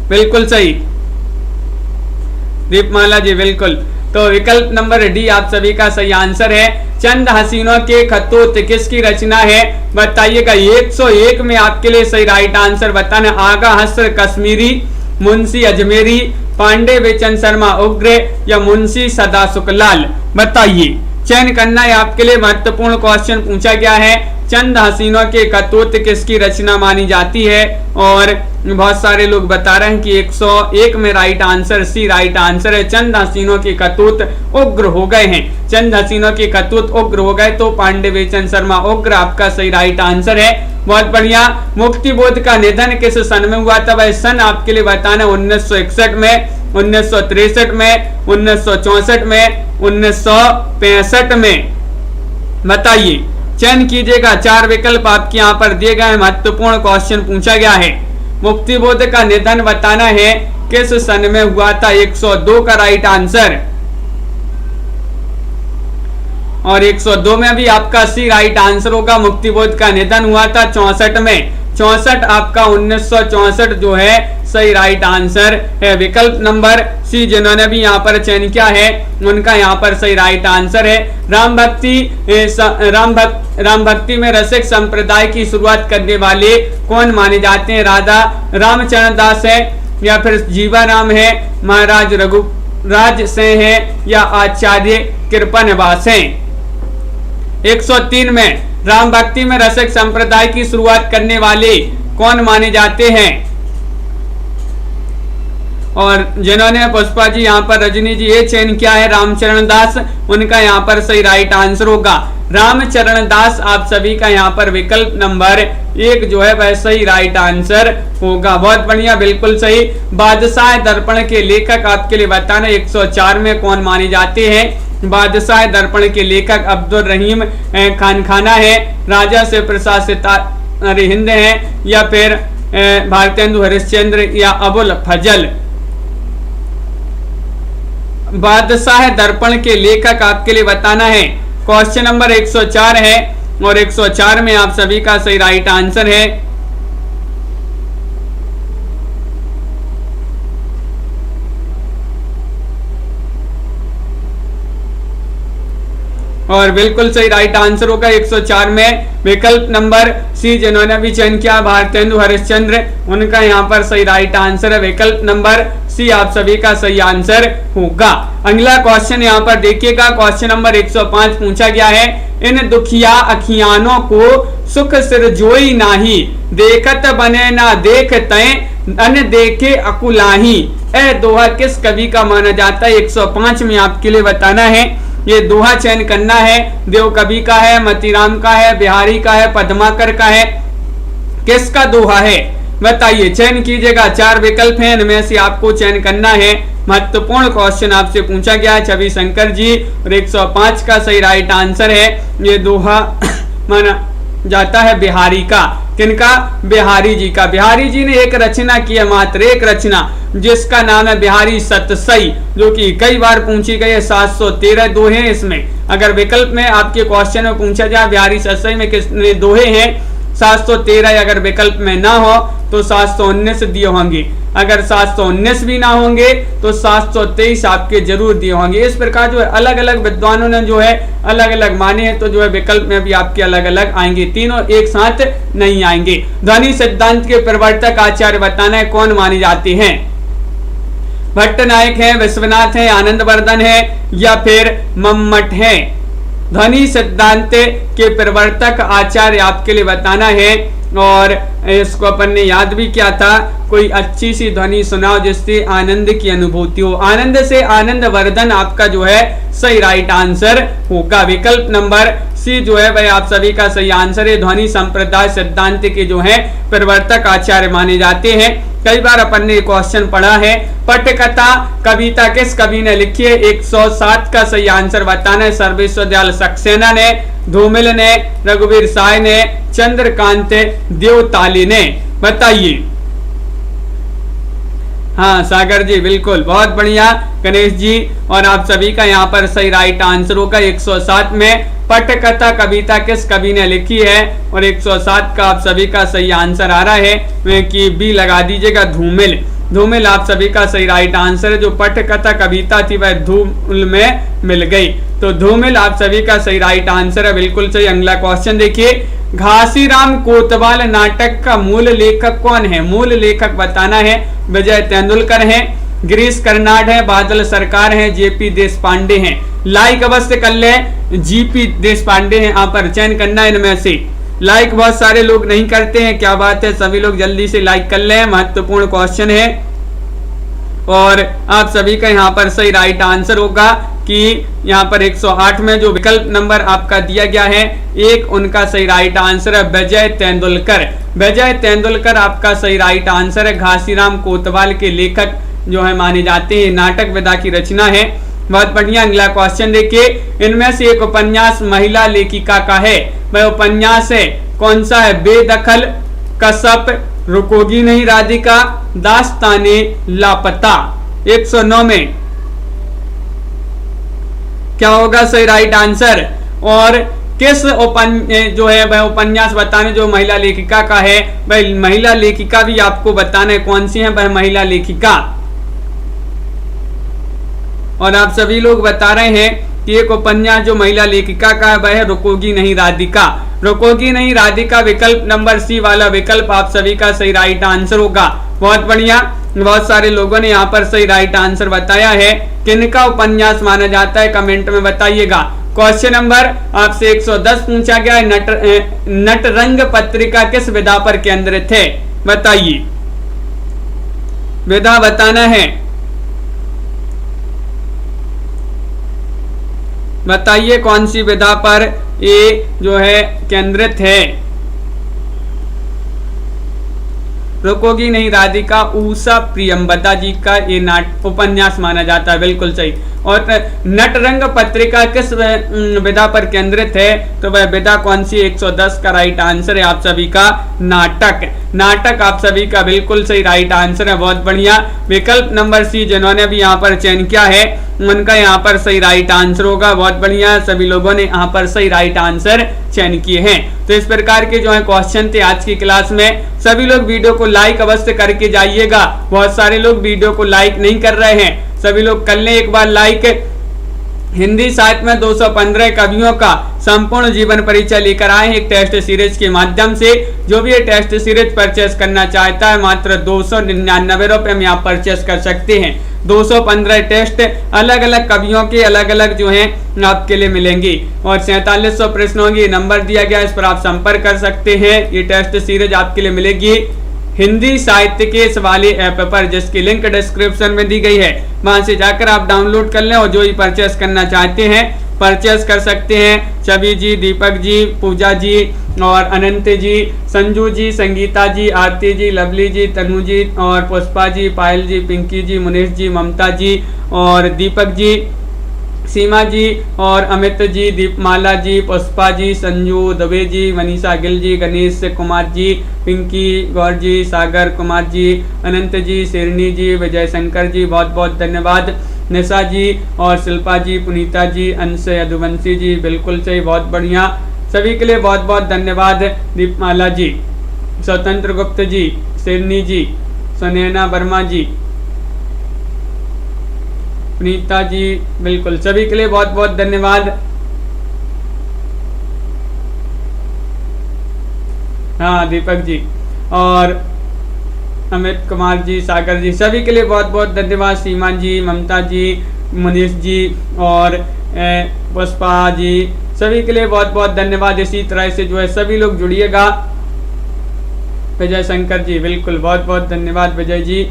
बिल्कुल सही दीपमाला जी, बिल्कुल। तो विकल्प नंबर डी आप सभी का सही आंसर है। चंद हसीनों के खतूत किसकी रचना है। बताइएगा। 101 में आपके लिए सही राइट आंसर बताना। आगा हस्र कश्मीरी, मुंशी अजमेरी, पांडे बेचन शर्मा उग्र या मुंशी सदा सुखलाल। बताइए, चयन करना है आपके लिए। महत्वपूर्ण क्वेश्चन पूछा गया है। चंद हसीनों के खतूत किसकी रचना मानी जाती है। और बहुत सारे लोग बता रहे हैं कि 101 में right answer C right answer है। चंद हसीनों के खतूत उग्र हो गए हैं। चंद हसीनों के खतूत उग्र हो गए तो पांडे बेचन शर्मा उग्र आपका सही राइट आंसर है। बहुत बढ़िया। मुक्तिबोध का निधन किस सन में हुआ था। वह सन आपके लिए बताना 1961 में, 1963 में, 1964 में, 1965 में। बताइए, चयन कीजिएगा। 4 विकल्प आपके यहाँ पर दिए गए हैं। महत्वपूर्ण क्वेश्चन पूछा गया है। मुक्तिबोध का निधन बताना है किस सन में हुआ था। 102 का राइट आंसर। और 102 में भी आपका सी राइट आंसर होगा। मुक्तिबोध का निधन हुआ था 64 में, 64 आपका 1964 जो है सही राइट आंसर है। विकल्प नंबर सी जिन्होंने भी यहाँ पर चयन किया है उनका यहाँ पर सही राइट आंसर है। राम भक्ति में रसिक संप्रदाय की शुरुआत करने वाले कौन माने जाते हैं? राधा रामचरण दास है या फिर जीवाराम है, महाराज रघुराज सिंह है या आचार्य कृपनवास है। 103 में राम भक्ति में रसिक संप्रदाय की शुरुआत करने वाले कौन माने जाते हैं? और जिन्होंने पुष्पा जी यहाँ पर रजनी जी ये चयन किया है रामचरण दास, उनका यहाँ पर सही राइट आंसर होगा रामचरण दास। आप सभी का यहाँ पर विकल्प नंबर 1 जो है वह सही राइट आंसर होगा। बहुत बढ़िया, बिल्कुल सही। बादशाह दर्पण के लेखक आपके लिए बताना 104 में कौन माने जाते हैं? बादशाह दर्पण के लेखक अब्दुल रहीम खानखाना है, राजा से प्रशासित हिंद है या फिर भारतेंदु हरिश्चंद्र या अबुल फजल। बादशाह दर्पण के लेखक आपके लिए बताना है। क्वेश्चन नंबर 104 है और 104 में आप सभी का सही राइट आंसर है। और बिल्कुल सही राइट आंसर होगा 104 में विकल्प नंबर सी जिन्होंने भी चयन किया भारतेंदु हरिश्चंद्र, उनका यहाँ पर सही राइट आंसर है विकल्प नंबर सी। आप सभी का सही आंसर होगा। अगला क्वेश्चन यहाँ पर देखिएगा, क्वेश्चन नंबर 105 पूछा गया है। इन दुखिया अखियानों को सुख सिर जोई नाही, देखत बने ना देख तय अन देखे अकुलाही। ए दोहा किस कवि का माना जाता है? 105 में आपके लिए बताना है। ये दोहा चयन करना है, देव कवि का है, मतीराम का है, बिहारी का है, पद्माकर का है, किसका दोहा है बताइए, चयन कीजिएगा। 4 विकल्प हैं, इनमें से आपको चयन करना है। महत्वपूर्ण क्वेश्चन आपसे पूछा गया है छवि शंकर जी, और 105 का सही राइट आंसर है। ये दोहा माना जाता है बिहारी का। किनका? बिहारी जी का। बिहारी जी ने एक रचना की है, मात्र एक रचना, जिसका नाम है बिहारी सतसई, जो कि कई बार पूछी गई है। 713 दोहे हैं इसमें। अगर विकल्प में आपके क्वेश्चन में पूछा जाए बिहारी सतसई में कितने दोहे हैं, 713 अगर विकल्प में ना हो तो 719 दिए होंगे। अगर 719 भी ना होंगे तो 723 आपके जरूर दिए होंगे। इस प्रकार जो है अलग अलग विद्वानों ने जो है अलग अलग माने हैं, तो जो है विकल्प में भी आपके अलग अलग आएंगे, तीनों एक साथ नहीं आएंगे। ध्वनि सिद्धांत के प्रवर्तक आचार्य बताना है कौन माने जाते हैं? भट्टनायक है, विश्वनाथ है, आनंदवर्धन है या फिर मम्मट है। ध्वनि सिद्धांत के प्रवर्तक आचार्य आपके लिए बताना है। और इसको अपन ने याद भी किया था, कोई अच्छी सी ध्वनि सुनाओ जिससे आनंद की अनुभूति हो। आनंद से आनंदवर्धन आपका जो है सही राइट आंसर होगा। विकल्प नंबर सी जो है वह आप सभी का सही आंसर है। ध्वनि संप्रदाय सिद्धांत के जो है प्रवर्तक आचार्य माने जाते हैं। कई बार अपन ने क्वेश्चन पढ़ा है। पटकथा कविता किस कवि ने लिखी है? 107 का सही आंसर बताना है। सर्वेश्वर दयाल सक्सेना ने, धूमिल ने, रघुवीर साय ने, चंद्रकांत देवताली ने। बताइए। हाँ सागर जी, बिल्कुल, बहुत बढ़िया गणेश जी। और आप सभी का यहाँ पर सही राइट आंसर होगा 107 में। पटकथा कविता किस कवि ने लिखी है? और 107 का आप सभी का सही आंसर आ रहा है कि बी लगा दीजिएगा, धूमिल। धूमिल आप सभी का सही राइट आंसर है। जो पटकथा कविता थी वह धूमिल में मिल गई, तो धूमिल आप सभी का सही राइट आंसर है, बिल्कुल सही। अगला क्वेश्चन देखिए, घासीराम कोतवाल नाटक का मूल लेखक कौन है? मूल लेखक बताना है। विजय तेंदुलकर है, गिरीश कर्नाड है, बादल सरकार है, जेपी देशपांडे हैं। लाइक अवश्य कर ले, जीपी देशपांडे हैं, यहाँ पर चयन करना है इनमें से। लाइक बहुत सारे लोग नहीं करते हैं, क्या बात है, सभी लोग जल्दी से लाइक कर लें। महत्वपूर्ण क्वेश्चन है और आप सभी का यहाँ पर सही राइट आंसर होगा कि यहाँ पर 108 में जो विकल्प नंबर आपका दिया गया है, एक उनका सही राइट आंसर है विजय तेंदुलकर। विजय तेंदुलकर आपका सही राइट आंसर है। घासीराम कोतवाल के लेखक जो है माने जाते हैं। नाटक विधा की रचना है। बहुत बढ़िया। अगला क्वेश्चन देखिए, इनमें से एक उपन्यास महिला लेखिका का है, वह उपन्यास है कौन सा है? बेदखल, कसब, रुकोगी नहीं राधिका, दास्ताने लापता। 109 में क्या होगा सही राइट आंसर? और किस जो है वह उपन्यास बताने जो महिला लेखिका का है, वह महिला लेखिका भी आपको बताना है कौन सी है वह महिला लेखिका। और आप सभी लोग बता रहे हैं कि एक उपन्यास जो महिला लेखिका का है वह है रुकोगी नहीं राधिका। रुकोगी नहीं राधिका विकल्प नंबर सी वाला विकल्प आप सभी का सही राइट आंसर होगा। बहुत बढ़िया, बहुत सारे लोगों ने यहाँ पर सही राइट आंसर बताया है। किनका उपन्यास माना जाता है कमेंट में बताइएगा। क्वेश्चन नंबर आपसे 110 पूछा गया है, नटरंग पत्रिका किस विधा पर केंद्रित है, बताइए, विधा बताना है, बताइए कौन सी विधा पर ये जो है केंद्रित है। रुकोगी नहीं राधिका उषा प्रियंवदा जी का ये उपन्यास माना जाता है, बिल्कुल सही। और नटरंग पत्रिका किस विधा पर केंद्रित है, तो वह विधा कौन सी, 110 का राइट आंसर है आप सभी का नाटक। नाटक आप सभी का बिल्कुल सही राइट आंसर है, बहुत बढ़िया। विकल्प नंबर सी जिन्होंने भी यहाँ पर चयन किया है उनका यहाँ पर सही राइट आंसर होगा, बहुत बढ़िया। सभी लोगों ने यहाँ पर सही राइट आंसर चयन किए हैं। तो इस प्रकार के जो है क्वेश्चन थे आज की क्लास में। सभी लोग वीडियो को लाइक अवश्य करके जाइएगा, बहुत सारे लोग वीडियो को लाइक नहीं कर रहे हैं, सभी लोग कर लें एक बार लाइक। हिंदी साहित्य में 215 कवियों का संपूर्ण जीवन परिचय लेकर आए हैं एक टेस्ट सीरीज के माध्यम से। जो भी ये टेस्ट सीरीज परचेस करना चाहता है मात्र 299 रुपए में आप परचेस कर सकते हैं। 215 टेस्ट अलग अलग कवियों के अलग अलग जो हैं आपके लिए मिलेंगी और 4700 प्रश्नों की नंबर दिया गया, इस पर आप संपर्क कर सकते हैं। ये टेस्ट सीरीज आपके लिए मिलेगी हिंदी साहित्य के इस वाले ऐप पर, जिसकी लिंक डिस्क्रिप्शन में दी गई है, वहां से जाकर आप डाउनलोड कर लें और जो ही परचेस करना चाहते हैं परचेस कर सकते हैं। छवि जी, दीपक जी, पूजा जी और अनंत जी, संजू जी, संगीता जी, आरती जी, लवली जी, तनु जी और पुष्पा जी, पायल जी, पिंकी जी, मुनीष जी, ममता जी और दीपक जी, सीमा जी और अमित जी, दीपमाला जी, पुष्पा जी, संजू दुबे जी, मनीषा गिल जी, गणेश कुमार जी, पिंकी गौर जी, सागर कुमार जी, अनंत जी, शेरनी जी, विजय शंकर जी, बहुत बहुत धन्यवाद। निशा जी और शिल्पा जी, पुनीता जी, अंश यदुवंशी जी, बिल्कुल सही, बहुत बढ़िया। सभी के लिए बहुत बहुत धन्यवाद। दीपमाला जी, स्वतंत्र गुप्त जी, शेरनी जी, सुनैना वर्मा जी, पुनीता जी, बिल्कुल सभी के लिए बहुत बहुत धन्यवाद। हाँ दीपक जी और अमित कुमार जी, सागर जी, सभी के लिए बहुत बहुत धन्यवाद। सीमा जी, ममता जी, मुनीष जी और पुष्पा जी, सभी के लिए बहुत बहुत धन्यवाद। इसी तरह से जो है सभी लोग जुड़िएगा। विजय शंकर जी, बिल्कुल बहुत बहुत धन्यवाद विजय जी।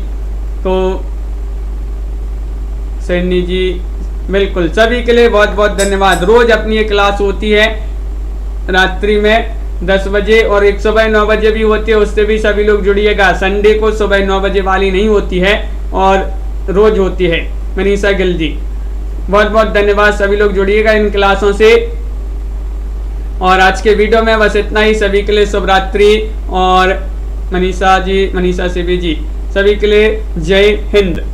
तो सैनी जी, बिल्कुल सभी के लिए बहुत बहुत धन्यवाद। रोज अपनी ये क्लास होती है रात्रि में 10 बजे और एक सुबह 9 बजे भी होती है, उससे भी सभी लोग जुड़िएगा। संडे को सुबह 9 बजे वाली नहीं होती है और रोज होती है। मनीषा गिल जी, बहुत बहुत धन्यवाद, सभी लोग जुड़िएगा इन क्लासों से। और आज के वीडियो में बस इतना ही। सभी के लिए शुभ रात्रि। और मनीषा जी, मनीषा सिबी जी, सभी के लिए जय हिंद।